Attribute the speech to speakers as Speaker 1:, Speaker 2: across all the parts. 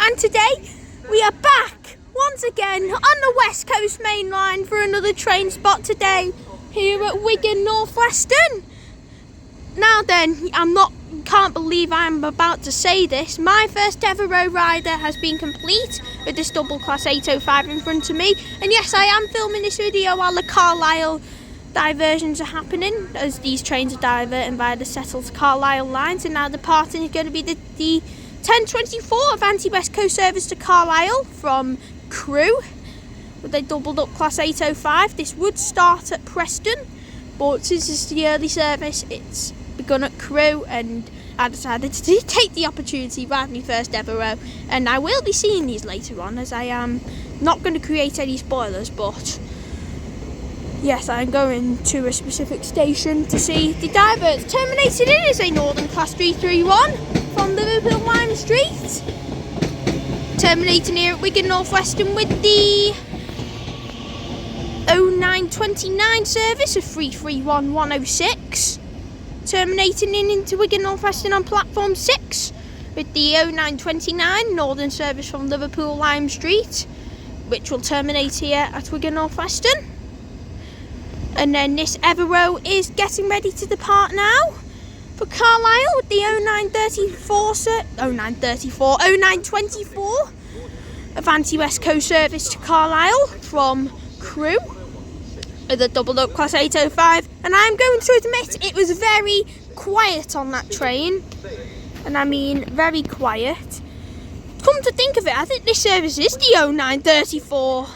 Speaker 1: And today we are back once again on the West Coast Mainline for another train spot today here at Wigan North Western. Now then, can't believe I'm about to say this. My first Evero rider has been complete with this double class 805 in front of me. And yes, I am filming this video while the Carlisle diversions are happening, as these trains are diverting via the Settle to Carlisle lines, and now departing is going to be the 10:24 Avanti West Coast service to Carlisle from Crewe with a doubled up class 805. This would start at Preston, but since it's the early service, it's begun at Crewe, and I decided to take the opportunity, ride my first Evero, and I will be seeing these later on, as I am not going to create any spoilers, but yes, I'm going to a specific station to see the diverts. Terminated in is a Northern Class 331 from Liverpool Lime Street. Terminating here at Wigan North Western with the 0929 service of 331106. Terminating into Wigan North Western on platform 6 with the 0929 Northern service from Liverpool Lime Street, which will terminate here at Wigan North Western. And then this Evero is getting ready to depart now for Carlisle with the 0924 Avanti West Coast service to Carlisle from Crewe with a doubled up class 805. And I'm going to admit it was very quiet on that train, and I mean very quiet. Come to think of it, I think this service is the 0934,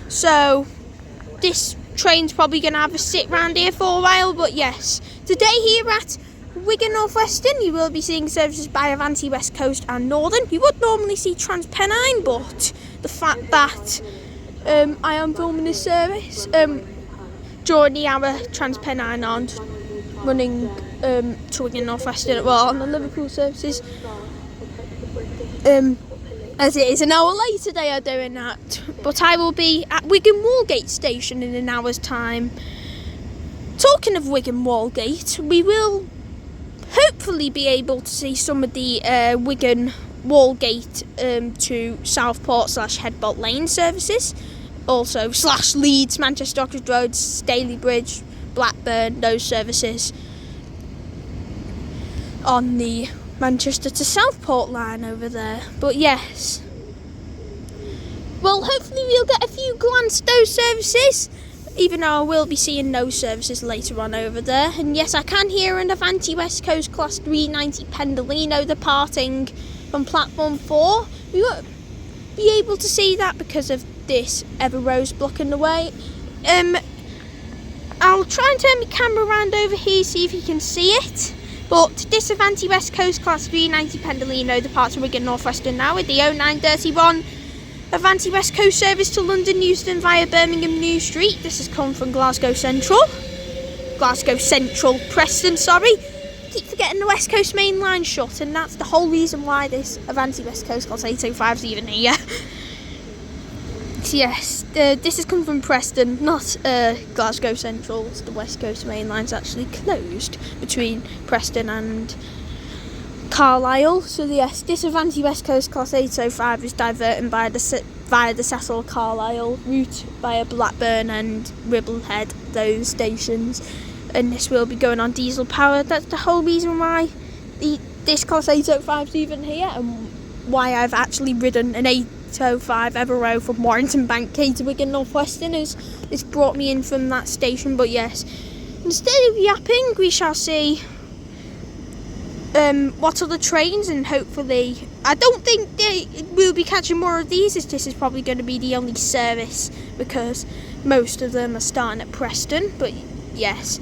Speaker 1: so this train's probably going to have a sit round here for a while. But yes, today here at Wigan North Western you will be seeing services by Avanti West Coast and Northern. You would normally see Transpennine, but the fact that I am filming this service during the hour Transpennine aren't running to Wigan North Western, well, on the Liverpool services, as it is an hour later they are doing that. But I will be at Wigan Wallgate station in an hour's time. Talking of Wigan Wallgate, we will hopefully be able to see some of the Wigan Wallgate to Southport / Headbolt Lane services, also / Leeds, Manchester Oxford Road, Staley Bridge, Blackburn, those services on the Manchester to Southport line over there. But yes, well, hopefully we'll get a few glance at those services, even though I will be seeing those services later on over there. And yes, I can hear an Avanti West Coast Class 390 Pendolino departing from platform 4. We won't be able to see that because of this Evero's blocking the way. I'll try and turn my camera around over here, see if you can see it. But this Avanti West Coast Class 390 Pendolino departs from Wigan North Western now with the 0931 Avanti West Coast service to London Euston via Birmingham New Street. This has come from Glasgow Central, Preston, sorry. Keep forgetting the West Coast Mainline shut, and that's the whole reason why this Avanti West Coast Class 805 is even here. Yes, this has come from Preston, not Glasgow Central. The West Coast Mainline's actually closed between Preston and Carlisle. So yes, this Avanti West Coast Class 805 is diverting via the Settle Carlisle route via Blackburn and Ribblehead, those stations. and this will be going on diesel power. That's the whole reason why this Class 805 is even here, and why I've actually ridden an 805 Evero from Warrington Bankgate to Wigan North Western. It's brought me in from that station. But yes, instead of yapping, we shall see what other trains, and hopefully, I don't think we'll be catching more of these, as this is probably going to be the only service, because most of them are starting at Preston. But yes,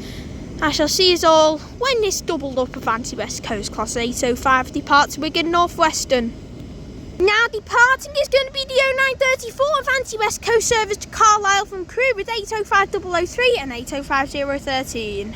Speaker 1: I shall see us all when this doubled up Avanti West Coast Class 805 departs Wigan North Western. Now departing is going to be the 0934 Avanti West Coast service to Carlisle from Crewe with 805003 and 805013.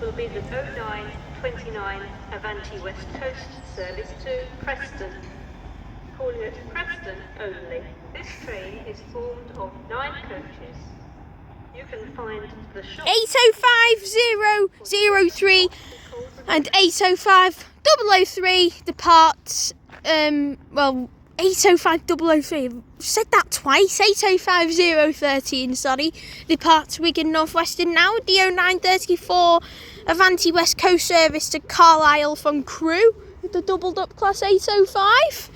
Speaker 2: Will be the 0929 Avanti West Coast service to Preston. Calling at Preston only. This train is formed of 9 coaches. You can find the shop
Speaker 1: 805003 and 805003 departs 805003, I've said that twice, 805013, sorry, departs Wigan North Western now with the 0934 Avanti West Coast service to Carlisle from Crewe with the doubled up Class 805.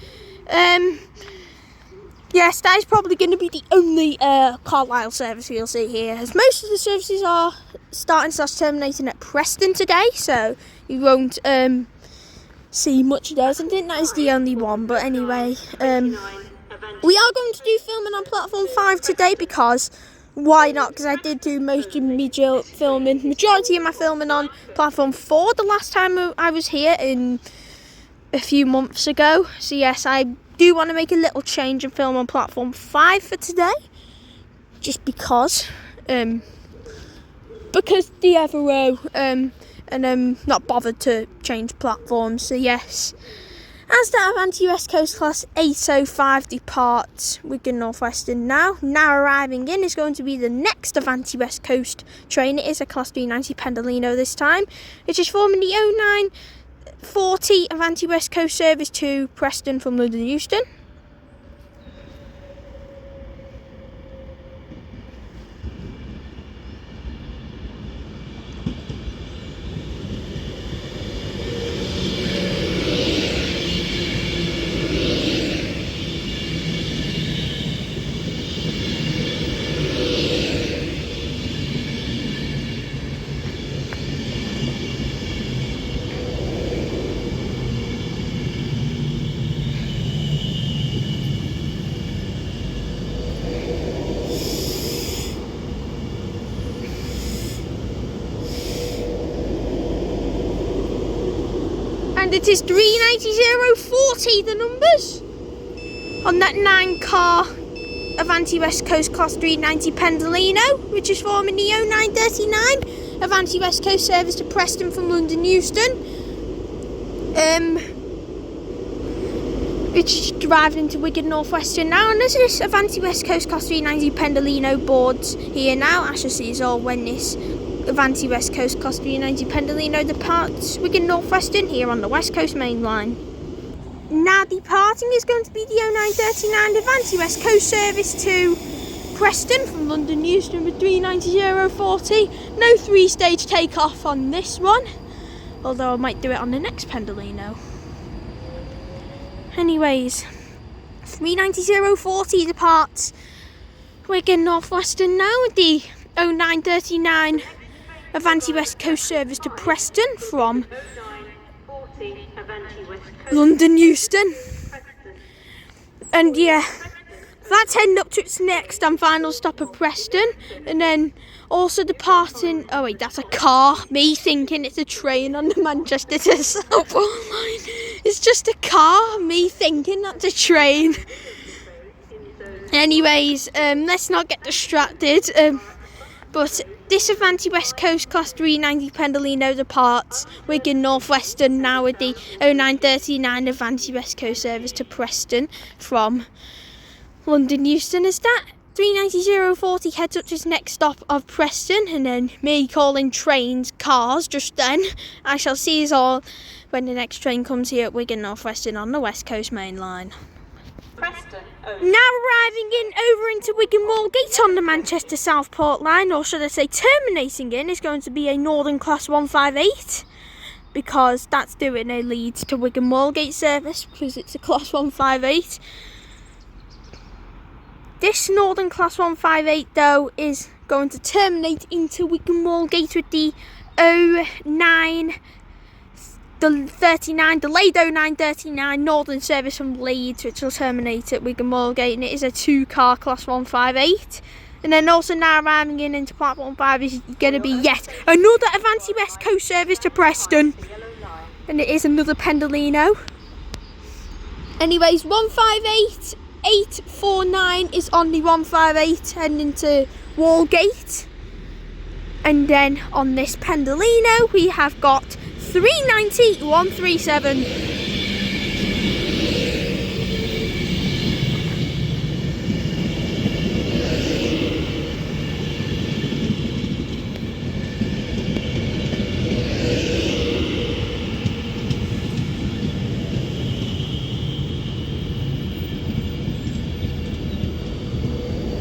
Speaker 1: Yes, that is probably going to be the only Carlisle service we'll see here, as most of the services are starting/terminating at Preston today, so you won't see much of theirs. I think that is the only one, but anyway, we are going to do filming on platform 5 today, because why not? Because I did do majority of my filming on platform 4 the last time I was here in a few months ago. So yes, I do want to make a little change and film on platform 5 for today, just because the Evero and not bothered to change platforms. So yes, as the Avanti West Coast Class 805 departs Wigan North Western now arriving in is going to be the next Avanti West Coast train. It is a Class 390 Pendolino this time, which is forming the 0940 Avanti West Coast service to Preston from London Euston. And it is 390040, the numbers, on that 9-car Avanti West Coast Class 390 Pendolino, which is forming the 0939 Avanti West Coast service to Preston from London Euston, which is driving into Wigan North Western now. And as this Avanti West Coast Class 390 Pendolino boards here now, I shall see us all when this Avanti West Coast Class 390 Pendolino departs Wigan North Western here on the West Coast Mainline. Now departing is going to be the 0939 Avanti West Coast service to Preston from London Euston with 390040. No 3-stage takeoff on this one, although I might do it on the next Pendolino. Anyways, 390040 departs Wigan North Western now with the 0939 Avanti West Coast service to Preston from London Euston. And yeah, that's heading up to its next and final stop at Preston, and then also departing. Oh wait, that's a car. Me thinking it's a train on the Manchester to Southport line. It's just a car. Me thinking that's a train. Anyways, let's not get distracted. But this Avanti West Coast Class 390 Pendolino departs Wigan North Western now with the 0939 Avanti West Coast service to Preston from London Euston. As that 390-040 heads up to its next stop of Preston, and then me calling trains cars just then. I shall see us all when the next train comes here at Wigan North Western on the West Coast Mainline.
Speaker 2: Preston.
Speaker 1: Now arriving over into Wigan Wallgate on the Manchester Southport line, or should I say terminating in, is going to be a Northern Class 158, because that's doing a Leeds to Wigan Wallgate service because it's a Class 158. This Northern Class 158 though is going to terminate into Wigan Wallgate with the 0939, delayed 0939 Northern service from Leeds, which will terminate at Wigan Wallgate, and it is a 2-car Class 158. And then also now arriving into platform 5 is going to be yet another Avanti West Coast service to Preston, and it is another Pendolino. Anyways, 158849 is on the 158 heading to Wallgate, and then on this Pendolino we have got 390-137.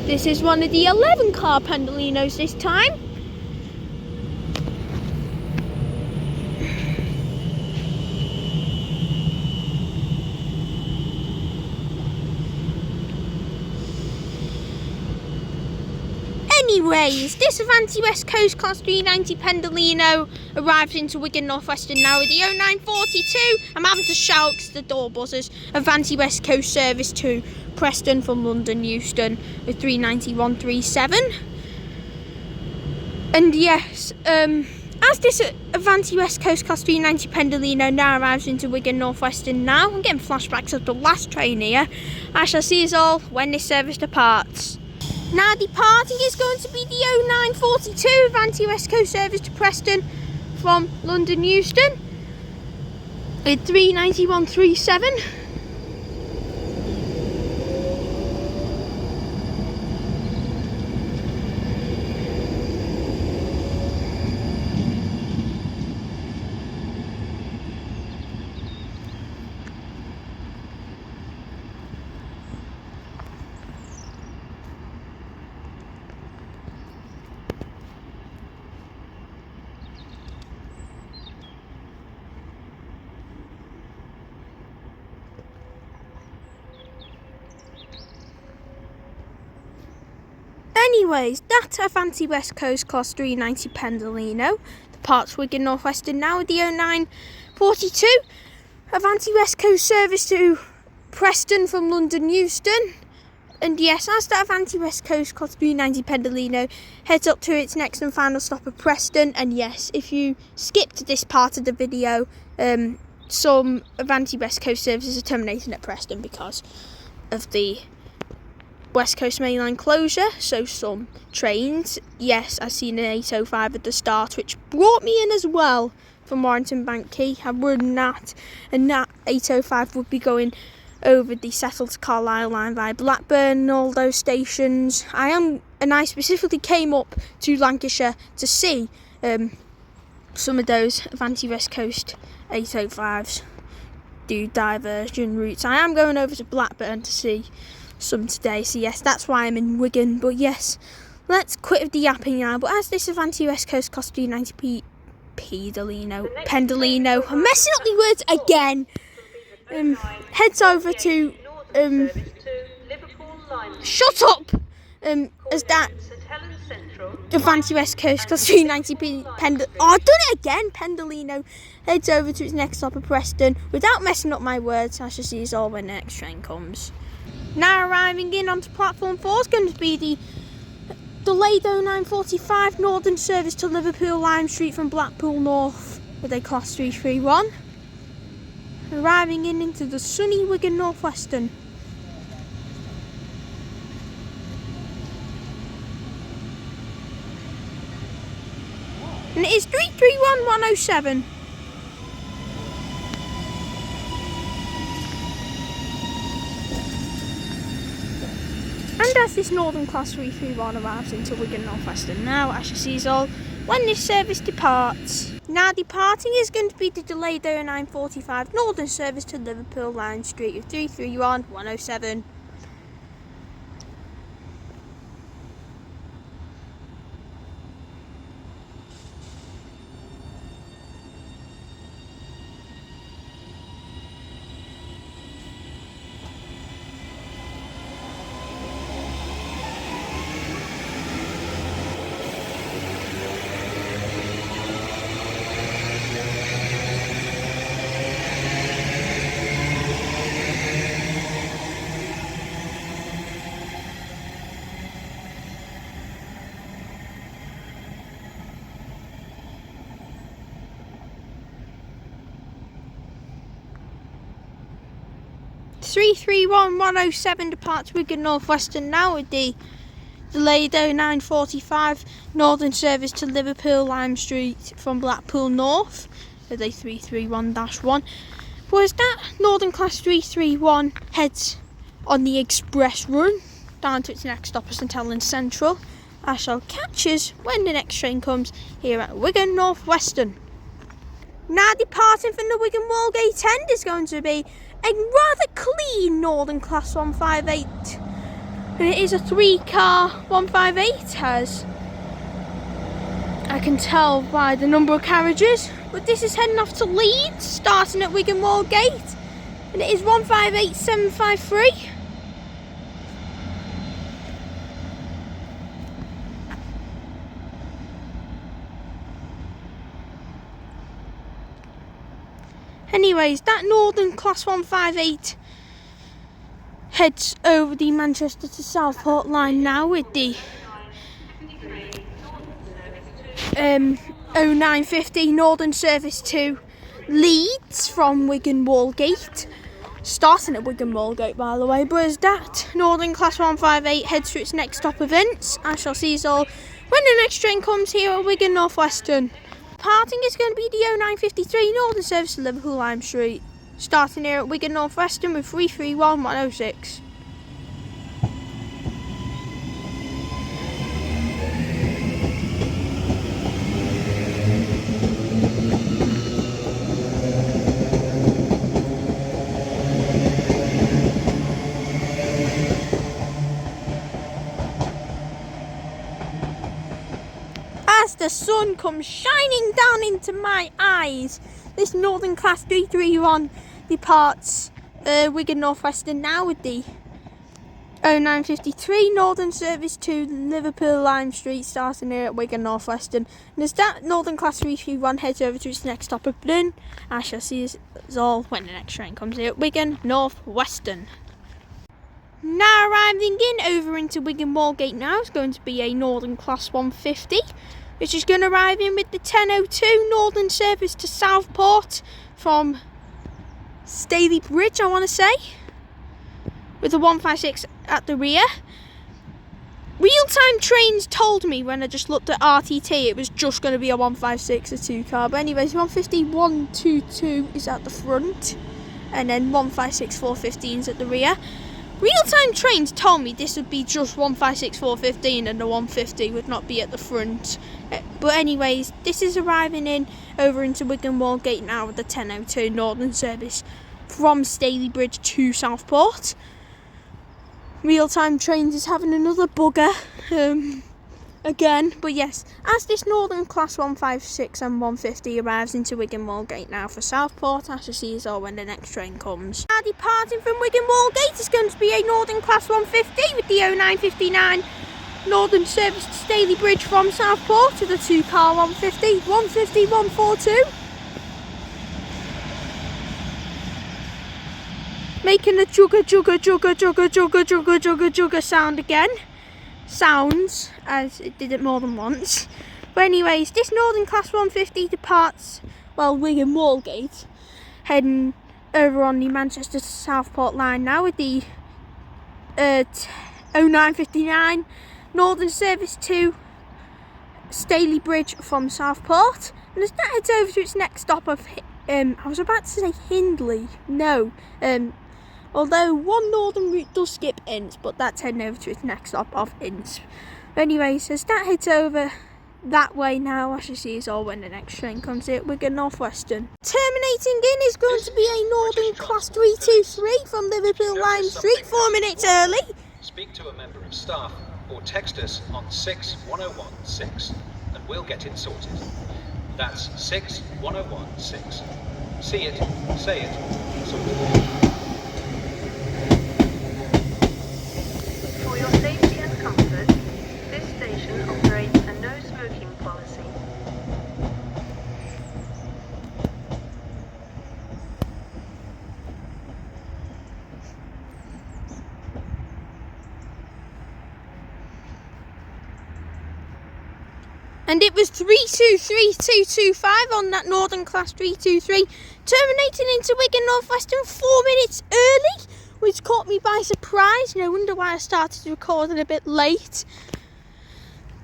Speaker 1: This is one of the 11-car Pendolinos this time. Anyways, this Avanti West Coast Class 390 Pendolino arrives into Wigan North Western now with the 0942. I'm having to shout because the door buzzers. Avanti West Coast service to Preston from London Euston with 390-137. And yes, as this Avanti West Coast Class 390 Pendolino now arrives into Wigan North Western now, I'm getting flashbacks of the last train here. I shall see us all when this service departs. Now departing is going to be the 0942 Avanti West Coast service to Preston from London Euston with 390-137. Anyways, that Avanti West Coast Class 390 Pendolino departs Wigan North Western now with the 0942 Avanti West Coast service to Preston from London Euston. And yes, as the Avanti West Coast Class 390 Pendolino heads up to its next and final stop of Preston, and yes, if you skipped this part of the video, some Avanti West Coast services are terminating at Preston because of the West Coast Mainline closure. So some trains, yes, I seen an 805 at the start, which brought me in as well from Warrington Bank Quay. I've ridden that, and that 805 would be going over the Settle to Carlisle line via Blackburn and all those stations. I specifically came up to Lancashire to see some of those Avanti West Coast 805s do diversion routes. I am going over to Blackburn to see some today, so yes, that's why I'm in Wigan. But yes, let's quit with the yapping now. But as this Avanti West Coast Class 390 Pendolino, I'm messing up the words again, heads over to shut up, as that Avanti West Coast Class 390 I've done it again, Pendolino heads over to its next stop of Preston. Without messing up my words, I shall see us all when the next train comes. Now arriving in onto platform 4 is going to be the delayed 0945 Northern service to Liverpool Lime Street from Blackpool North with a Class 331. Arriving into the sunny Wigan North Western. and it is 331107. And as this Northern Class 331 arrives into Wigan North Western now, as you see is all when this service departs. Now departing is going to be the delayed 0945 Northern service to Liverpool Line Street with 331107. Three 33107 departs Wigan North Western now with the delayed 0945 Northern service to Liverpool Lime Street from Blackpool North with a 331-1. Whereas that Northern Class 331 heads on the express run down to its next stop at St Helens Central. I shall catch us when the next train comes here at Wigan North Western. Now departing from the Wigan Wallgate end is going to be a rather clean Northern Class 158, and it is a 3-car 158 as I can tell by the number of carriages, but this is heading off to Leeds starting at Wigan Wallgate, and it is 158753. Anyways, that Northern Class 158 heads over the Manchester to Southport line now with the 0950 Northern service to Leeds from Wigan Wallgate. Starting at Wigan Wallgate, by the way, but as that Northern Class 158 heads to its next stop events, I shall see us all when the next train comes here at Wigan North Western. Parting is going to be the 0953 Northern service to Liverpool Lime Street, starting here at Wigan North Western with 331106. As the sun comes shining down into my eyes, this Northern Class 331 departs Wigan North Western now with the 0953 Northern service to Liverpool Lime Street, starting here at Wigan North Western. And as that Northern Class 331 heads over to its next stop of Bryn, I shall see us all when the next train comes here at Wigan North Western. Now arriving over into Wigan Wallgate now is going to be a Northern Class 150, which is going to arrive in with the 10:02 Northern service to Southport from Staley Bridge, I want to say, with the 156 at the rear. Real-time trains told me when I just looked at RTT it was just going to be a 156, a 2-car, but anyways, 150-122 is at the front, and then 156-415 is at the rear. Real-time trains told me this would be just 156-415 and the 150 would not be at the front. But anyways, this is arriving over into Wigan Wallgate now with the 10:02 Northern service from Staley Bridge to Southport. Real-time trains is having another bugger again, but yes, as this Northern Class 156 and 150 arrives into Wigan Wallgate now for Southport, I shall see us all when the next train comes. Now departing from Wigan Wallgate is going to be a Northern Class 150 with the 0959 Northern service to Staley Bridge from Southport to the 2-car 150, 150-142. Making the jugger sound again. Sounds as it did it more than once. But anyways, this Northern Class 150 departs, Wigan Wallgate, heading over on the Manchester to Southport line now with the 0959 Northern service to Staley Bridge from Southport, and as that heads over to its next stop of, I was about to say Hindley, no, although one northern route does skip Inns, but that's heading over to its next stop of Inns. Anyways, as that heads over that way now, I shall see us all when the next train comes here at Wigan North Western. Terminating in is going to be a Northern Class 323 from Liverpool Lime Street, 4 minutes early.
Speaker 3: Speak to a member of staff or text us on 61016 and we'll get it sorted. That's 61016. See it, say it, sorted.
Speaker 2: For your safety and comfort, this station operates a no smoking policy.
Speaker 1: And it was 323225 on that Northern Class 323, terminating into Wigan North Western 4 minutes early, which caught me by surprise. No wonder why I started recording a bit late.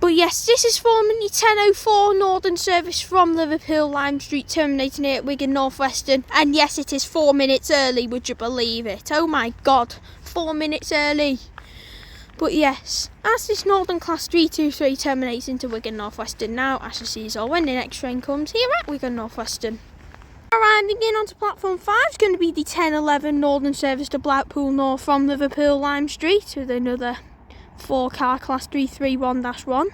Speaker 1: But yes, this is forming the 10:04 Northern service from Liverpool Lime Street, terminating here at Wigan North Western. And yes, it is 4 minutes early, would you believe it? Oh my god, 4 minutes early. But yes, as this Northern Class 323 terminates into Wigan North Western now, I shall see you all when the next train comes here at Wigan North Western. Arriving in onto platform 5 is going to be the 10:11 Northern service to Blackpool North from Liverpool Lime Street with another 4-car Class 331-1.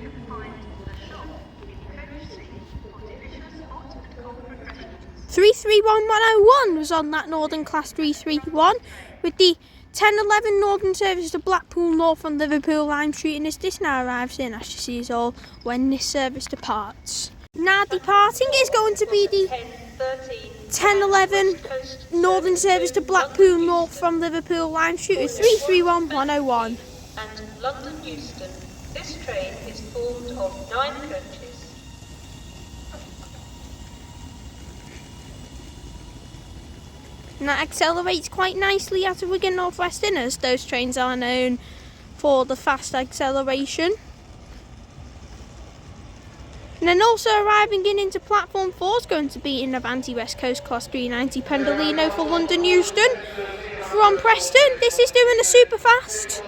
Speaker 2: You can find the shop with refreshments.
Speaker 1: 331101 was on that Northern Class 331 with the 10:11 Northern service to Blackpool North from Liverpool Lime Street, and as this now arrives in, I shall see us all when this service departs. Now departing is going to be the 10:11 Northern service to Blackpool North from Liverpool Lime Street with 331101.
Speaker 2: And London Euston. This train is formed of 9 coaches.
Speaker 1: And that accelerates quite nicely out of Wigan North Western, as those trains are known for the fast acceleration. And then also arriving into platform 4 is going to be in Avanti West Coast Class 390 Pendolino for London Euston from Preston. This is doing a super fast.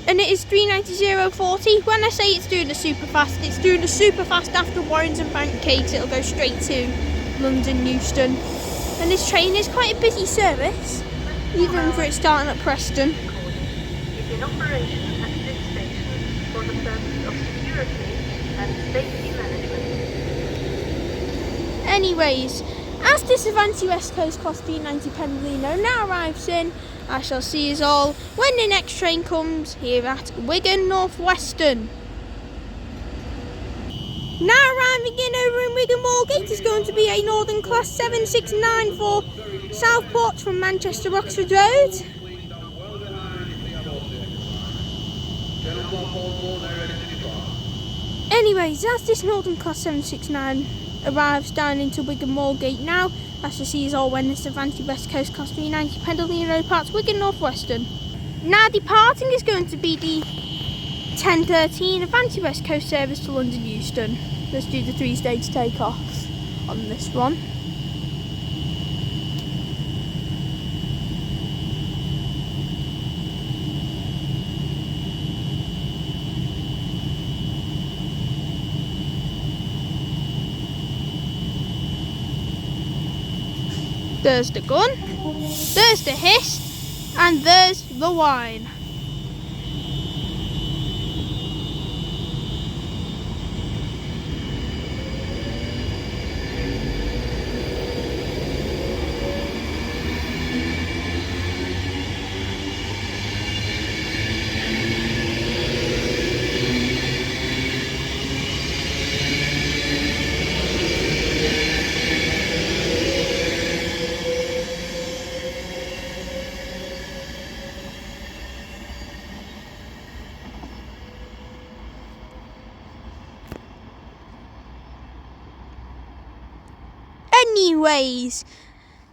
Speaker 1: And it is 390.040. When I say it's doing a super fast, it's doing a super fast after Warrington Bank Gate. It'll go straight to London Euston. And this train is quite a busy service, even for it starting at Preston.
Speaker 2: Is in operation at this station for the purpose of security and safety management.
Speaker 1: Anyways, as this Avanti West Coast Class 390 Pendolino now arrives in, I shall see us all when the next train comes here at Wigan North Western. Now arriving in over in Wigan Wallgate is going to be a Northern Class 769 for Southport from Manchester Oxford Road. Anyways, as this Northern Class 769 arrives down into Wigan Wallgate now, I shall see us all when this Avanti West Coast Class 390 Pendolino departs Wigan North Western. Now departing is going to be the 10:13 Avanti West Coast service to London Euston. Let's do the 3-stage takeoff on this one. There's the gun, there's the hiss, and there's the whine. Anyways,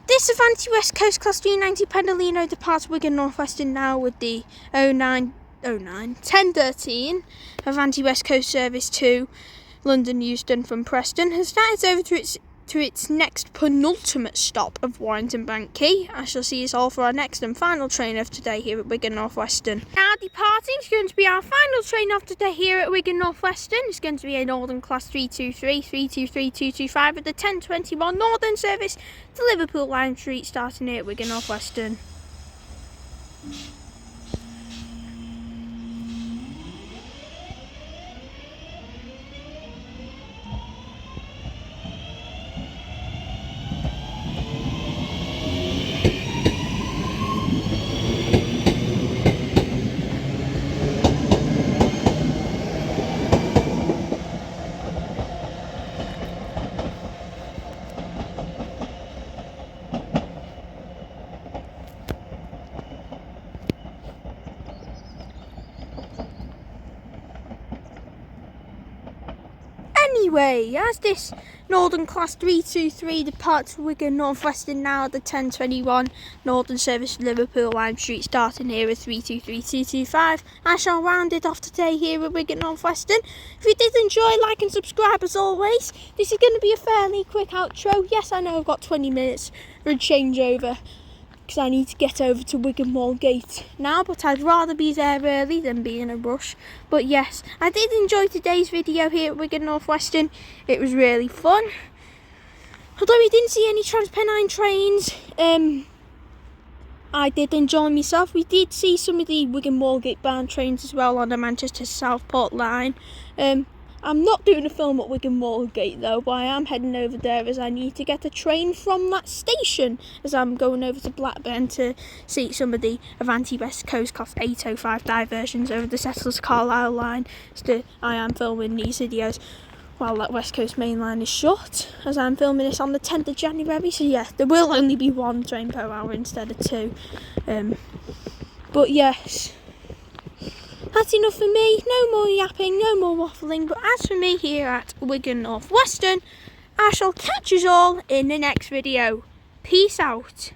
Speaker 1: this Avanti West Coast Class 390 Pedalino departs Wigan North Western now with the 1013 Avanti West Coast Service 2 London Euston from Preston has started over to its next penultimate stop of Warrington Bank Quay. I shall see us all for our next and final train of today here at Wigan North Western. Now departing is going to be our final train of today here at Wigan North Western. It's going to be a Northern Class 323, 225 at the 1021 Northern service to Liverpool Lime Street, starting here at Wigan North Western. Anyway, as this Northern Class 323 departs Wigan North Western now at the 1021 Northern service Liverpool Lime Street, starting here at 323-225, I shall round it off today here at Wigan North Western. If you did enjoy, like and subscribe as always. This is going to be a fairly quick outro. Yes, I know I've got 20 minutes for a changeover, because I need to get over to Wigan Wallgate now, but I'd rather be there early than be in a rush. But yes, I did enjoy today's video here at Wigan North Western. It was really fun. Although we didn't see any Transpennine trains, I did enjoy myself. We did see some of the Wigan Wallgate bound trains as well on the Manchester Southport line. I'm not doing a film at Wigan Wallgate though, but I am heading over there as I need to get a train from that station as I'm going over to Blackburn to see some of the Avanti West Coast Class 805 diversions over the Settle To Carlisle line. So I am filming these videos while that West Coast Mainline is shut, as I'm filming this on the 10th of January, so yeah, there will only be one train per hour instead of two. But yes, that's enough for me. No more yapping, no more waffling. But as for me here at Wigan North Western, I shall catch us all in the next video. Peace out.